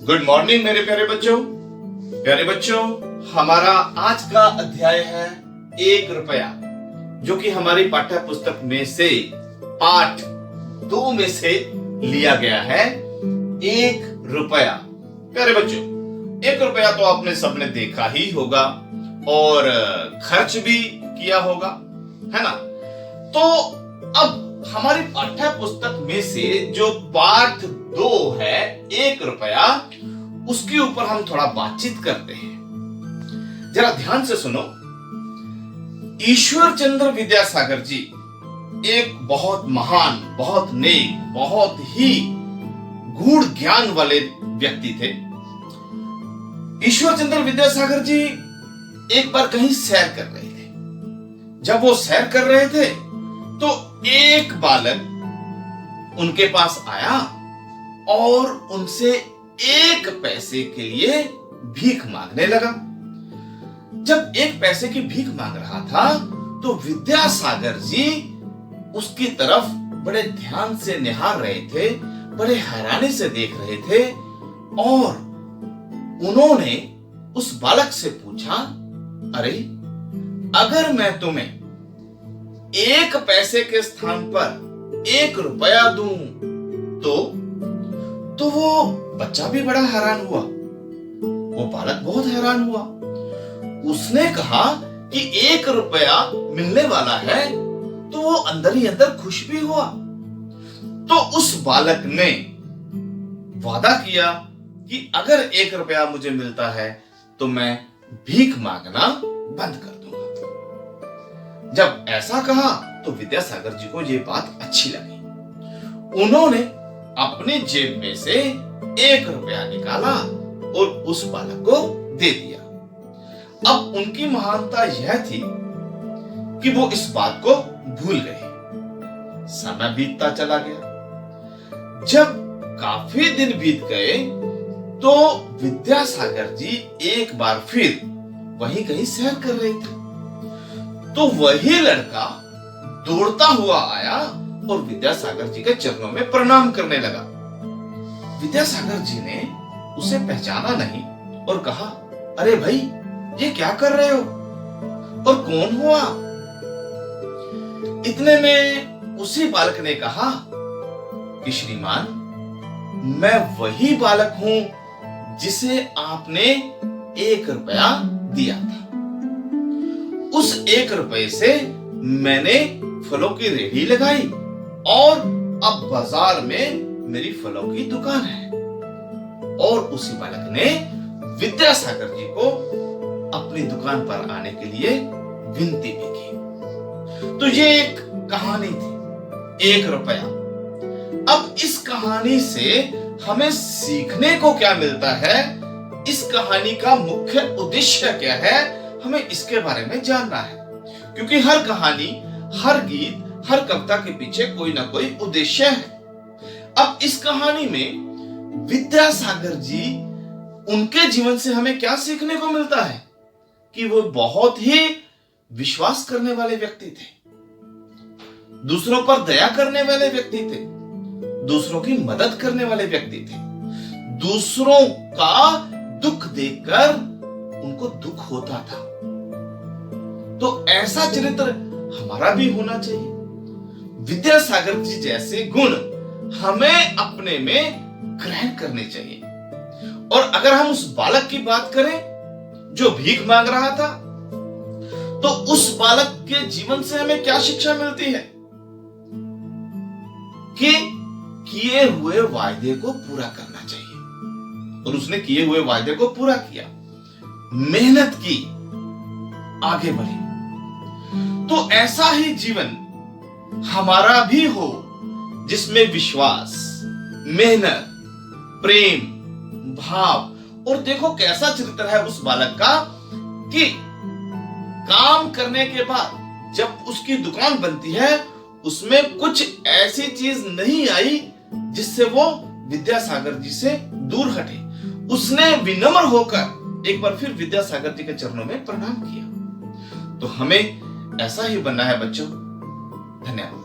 Good morning मेरे प्यारे बच्चों। प्यारे बच्चों, हमारा आज का अध्याय है 1 रुपया, जो कि हमारी पाठ्य पुस्तक में से पाठ 2 में से लिया गया है। 1 रुपया। प्यारे बच्चों, 1 रुपया तो आपने सबने देखा ही होगा और खर्च भी किया होगा, है ना। तो अब हमारी पाठ्य पुस्तक में से जो पाठ 2 है 1 रुपया, उसके ऊपर हम थोड़ा बातचीत करते हैं। जरा ध्यान से सुनो। ईश्वर चंद्र विद्यासागर जी एक बहुत महान, बहुत नेक, बहुत ही गूढ़ ज्ञान वाले व्यक्ति थे। ईश्वर चंद्र विद्यासागर जी एक बार कहीं सैर कर रहे थे। जब वो सैर कर रहे थे तो एक बालक उनके पास आया और उनसे 1 पैसे के लिए भीख मांगने लगा। जब 1 पैसे की भीख मांग रहा था तो विद्यासागर जी उसकी तरफ बड़े ध्यान से निहार रहे थे, बड़े हैरानी से देख रहे थे और उन्होंने उस बालक से पूछा, अरे अगर मैं तुम्हें 1 पैसे के स्थान पर 1 रुपया दूं तो वो बच्चा भी बड़ा हैरान हुआ। वो बालक बहुत हैरान हुआ। उसने कहा कि 1 रुपया मिलने वाला है, तो वो अंदर ही अंदर खुश भी हुआ। तो उस बालक ने वादा किया कि अगर 1 रुपया मुझे मिलता है तो मैं भीख मांगना बंद कर दूंगा। जब ऐसा कहा तो विद्यासागर जी को यह बात अच्छी लगी। उन्होंने अपनी जेब में से 1 रुपया निकाला और उस बालक को दे दिया। अब उनकी महानता यह थी कि वो इस बात को भूल गए। समय बीतता चला गया। जब काफी दिन बीत गए तो विद्यासागर जी एक बार फिर वहीं कहीं सैर कर रहे थे। तो वही लड़का दौड़ता हुआ आया और विद्यासागर जी के चरणों में प्रणाम करने लगा। विद्यासागर जी ने उसे पहचाना नहीं और कहा, अरे भाई, ये क्या कर रहे हो और कौन हो आप? इतने में उसी बालक ने कहा कि श्रीमान, मैं वही बालक हूं जिसे आपने 1 रुपया दिया था। उस 1 रुपए से मैंने फलों की रेहड़ी लगाई और अब बाजार में मेरी फलों की दुकान है। और उसी बालक ने विद्यासागर जी को अपनी दुकान पर आने के लिए विनती भी की। तो ये एक कहानी थी, 1 रुपया। अब इस कहानी से हमें सीखने को क्या मिलता है, इस कहानी का मुख्य उद्देश्य क्या है, हमें इसके बारे में जानना है। क्योंकि हर कहानी, हर गीत, हर कविता के पीछे कोई ना कोई उद्देश्य है। अब इस कहानी में विद्यासागर जी, उनके जीवन से हमें क्या सीखने को मिलता है कि वो बहुत ही विश्वास करने वाले व्यक्ति थे, दूसरों पर दया करने वाले व्यक्ति थे, दूसरों की मदद करने वाले व्यक्ति थे। दूसरों का दुख देखकर उनको दुख होता था। तो ऐसा चरित्र हमारा भी होना चाहिए। विद्यासागर जी जैसे गुण हमें अपने में ग्रहण करने चाहिए। और अगर हम उस बालक की बात करें जो भीख मांग रहा था, तो उस बालक के जीवन से हमें क्या शिक्षा मिलती है कि किए हुए वायदे को पूरा करना चाहिए। और उसने किए हुए वायदे को पूरा किया, मेहनत की, आगे बढ़े। तो ऐसा ही जीवन हमारा भी हो जिसमें विश्वास, मेहनत, प्रेम, भाव। और देखो कैसा चरित्र है उस बालक का कि काम करने के बाद जब उसकी दुकान बनती है, उसमें कुछ ऐसी चीज नहीं आई जिससे वो विद्यासागर जी से दूर हटे। उसने विनम्र होकर एक बार फिर विद्यासागर जी के चरणों में प्रणाम किया। तो हमें ऐसा ही बनना है बच्चों। धन्यवाद।